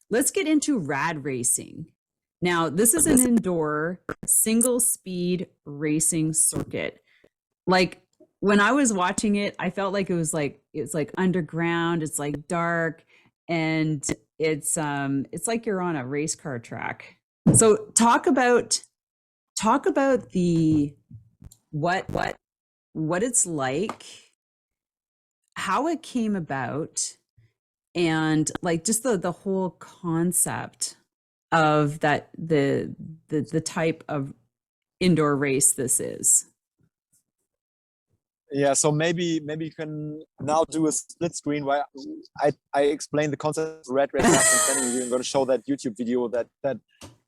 let's get into RAD racing. Now, this is an indoor single speed racing circuit. Like when I was watching it, I felt like it's like underground, it's like dark, and it's like you're on a race car track. So talk about the what it's like, how it came about, and like just the whole concept of that the type of indoor race this is. Yeah, so maybe you can now do a split screen where I explain the concept of RAD RACE, and then we're going to show that YouTube video that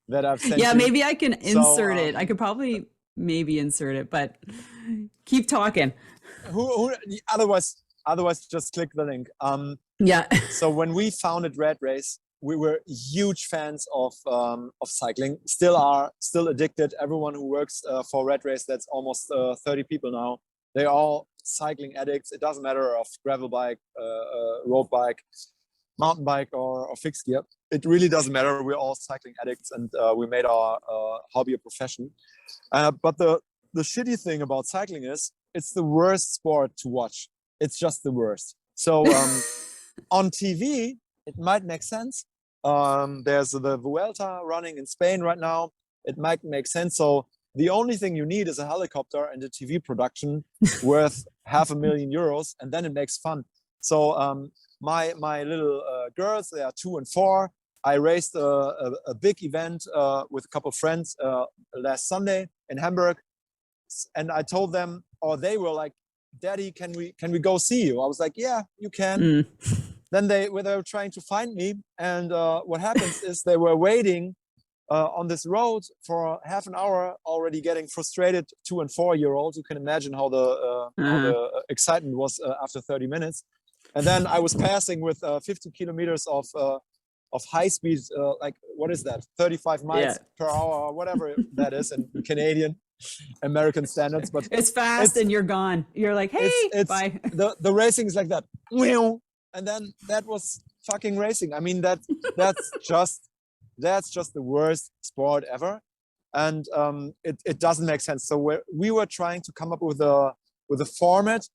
I've sent Yeah, you. maybe I can insert it. I could probably maybe insert it, but keep talking. Who otherwise just click the link. Yeah. So when we founded RAD RACE, we were huge fans of cycling. Still are, still addicted. Everyone who works for RAD RACE, that's almost 30 people now. They're all cycling addicts. It doesn't matter of gravel bike, road bike, mountain bike, or fixed gear. It really doesn't matter. We're all cycling addicts, and we made our hobby a profession. But the shitty thing about cycling is it's the worst sport to watch. It's just the worst. So on TV, it might make sense. There's the Vuelta running in Spain right now. It might make sense. So the only thing you need is a helicopter and a TV production worth €500,000, and then it makes fun. So my little girls, they are 2 and 4. I raced a big event with a couple of friends last Sunday in Hamburg, and I told them, or they were like, "Daddy, can we go see you?" I was like, "Yeah, you can." Then they were trying to find me, and what happens is they were waiting on this road for half an hour, already getting frustrated 2 and 4-year-olds. You can imagine how the excitement was after 30 minutes. And then I was passing with 50 kilometers of high speed, like, what is that? 35 miles per hour, or whatever that is in Canadian, American standards. But it's fast, and you're gone. You're like, hey, bye. The racing is like that. And then that was fucking racing. I mean, that's just the worst sport ever. And it doesn't make sense. So we were trying to come up with a format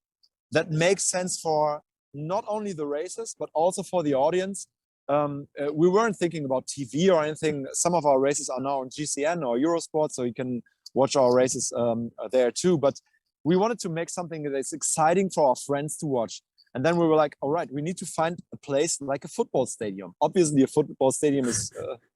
that makes sense for not only the races, but also for the audience. We weren't thinking about TV or anything. Some of our races are now on GCN or Eurosport, so you can watch our races there too. But we wanted to make something that is exciting for our friends to watch. And then we were like, all right, we need to find a place like a football stadium. Obviously, a football stadium is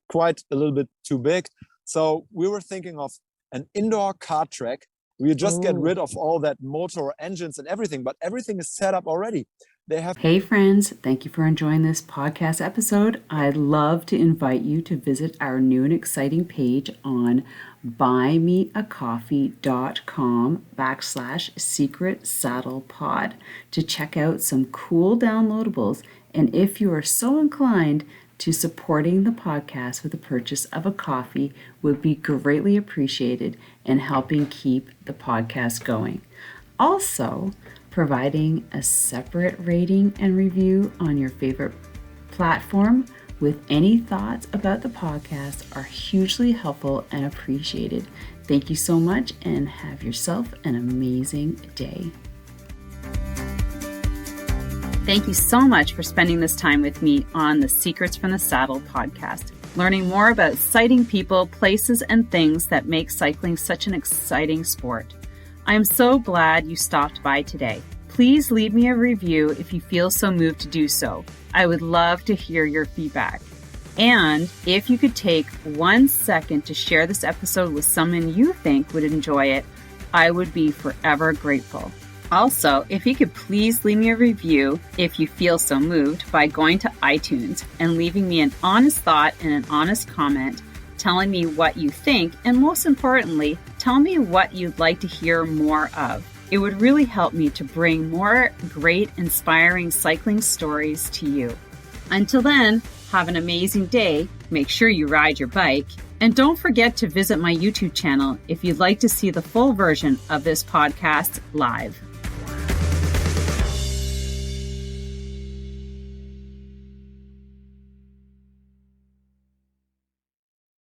quite a little bit too big. So we were thinking of an indoor kart track. We just get rid of all that motor engines and everything, but everything is set up already. Hey friends, thank you for enjoying this podcast episode. I'd love to invite you to visit our new and exciting page on buymeacoffee.com/secretsaddlepod to check out some cool downloadables. And if you are so inclined to supporting the podcast with the purchase of a coffee, would be greatly appreciated in helping keep the podcast going. Also, providing a separate rating and review on your favorite platform with any thoughts about the podcast are hugely helpful and appreciated. Thank you so much, and have yourself an amazing day. Thank you so much for spending this time with me on the Secrets from the Saddle podcast, learning more about exciting people, places, and things that make cycling such an exciting sport. I am so glad you stopped by today. Please leave me a review if you feel so moved to do so. I would love to hear your feedback. And if you could take 1 second to share this episode with someone you think would enjoy it, I would be forever grateful. Also, if you could please leave me a review if you feel so moved by going to iTunes and leaving me an honest thought and an honest comment, telling me what you think, and most importantly, tell me what you'd like to hear more of. It would really help me to bring more great, inspiring cycling stories to you. Until then, have an amazing day. Make sure you ride your bike. And don't forget to visit my YouTube channel if you'd like to see the full version of this podcast live.